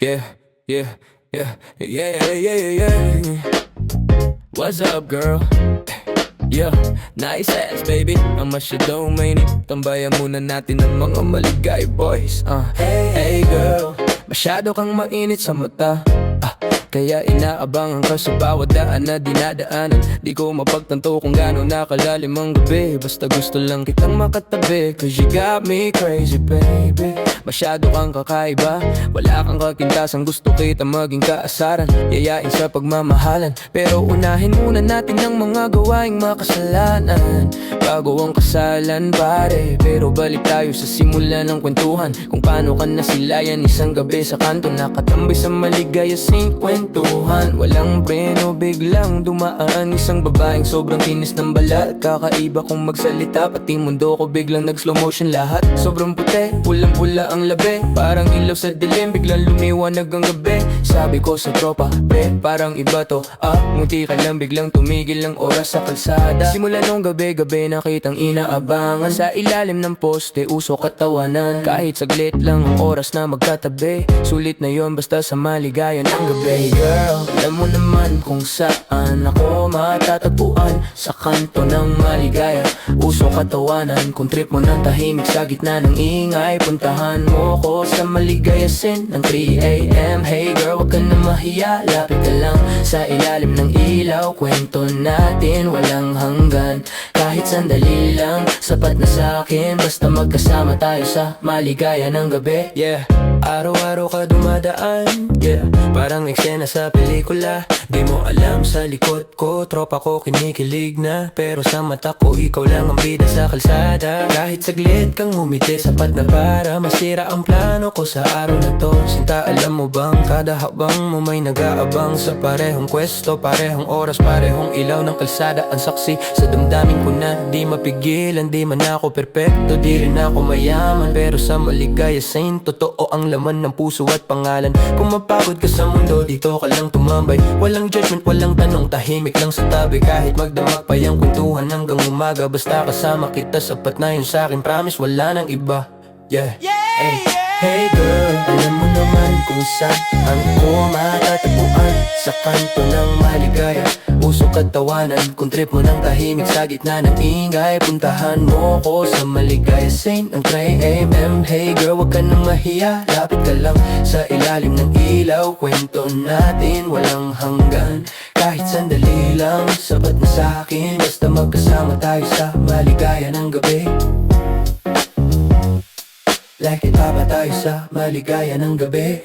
Yeah, yeah, yeah, yeah, yeah, yeah. What's up, girl? Yeah, nice ass, baby. Ang masyadong mainit. Tambayan muna natin ang mga maligay boys. Hey girl, masyado kang mainit sa mata. Kaya inaabangan ka sa bawat daan na dinadaanan. Di ko mapagtanto kung gaano nakalalim ang gabi. Basta gusto lang kitang makatabi, 'cause you got me crazy, baby. Masyado kang kakaiba, wala kang kakintasang gusto kita maging kaasaran. Yayain sa pagmamahalan, pero unahin muna natin ang mga gawaing makasalanan bago ang kasalan, pare. Pero balik tayo sa simula ng kwentuhan, kung paano ka nasilayan isang gabi sa kanto, nakatambay sa maligaya sing kwentuhan. Walang preno, biglang dumaan isang babaeng sobrang kinis ng balat. Kakaiba kong magsalita, pati mundo ko biglang nag-slow motion lahat. Sobrang puti, pulang-pula ang labi, parang ilaw sa dilim, biglang lumiwanag ang gabi. Sabi ko sa tropa, pre, parang iba to. Muti ka lang, biglang tumigil ang oras sa kalsada. Simula nung gabi-gabi nakitang inaabangan sa ilalim ng poste, usok at tawanan. Kahit saglit lang ang oras na magkatabi, sulit na yon basta sa maligayan ng gabi. Girl, alam mo naman kung saan ako matatagpuan, sa kanto ng maligaya, usok at tawanan. Kung trip mo ng tahimik sa gitna ng ingay, puntahan mo ko sa maligaya scene ng 3 AM. Hey girl, wag ka na mahiya, lapit ka lang sa ilalim ng ilaw. Kwento natin walang hanggan, kahit sandali lang sapat na sa'kin, basta magkasama tayo sa maligaya ng gabi. Yeah, araw-araw ka dumadaan, yeah, parang eksena sa pelikula. Di mo alam sa likod ko, tropa ko kinikilig na, pero sa mata ko ikaw lang ang bida sa kalsada. Kahit saglit kang umiti, sapat na para masira ang plano ko sa araw na to. Sinta, alam mo bang kada habang mo may nag-aabang sa parehong pwesto, parehong oras, parehong ilaw ng kalsada. Ang saksi sa damdamin ko na di mapigilan. Di man ako perpekto, di rin ako mayaman, pero sa maligaya scene, totoo ang laman ng puso at pangalan. Kung mapagod ka sa mundo, dito ka lang tumambay. Walang judgment, walang tanong, tahimik lang sa tabi. Kahit magdamag pa yung kwentuhan hanggang umaga, basta kasama kita, sapat na yun sa'kin. Promise, wala nang iba. Yeah, hey, hey girl, alam mo naman kung saan ko matatagpuan, sa kanto ng maligaya, usok at tawanan. Kung trip mo ng tahimik sa gitna ng ingay, puntahan mo ko sa maligaya scene ng 3 AM. Hey girl, wag ka nang mahiya, lapit ka lang sa ilalim ng ilaw. Kwento natin walang hanggan, kahit sandali lang sapat na sa'kin, basta magkasama tayo sa maligaya ng gabi. Like it pa ba tayo sa maligaya ng gabi?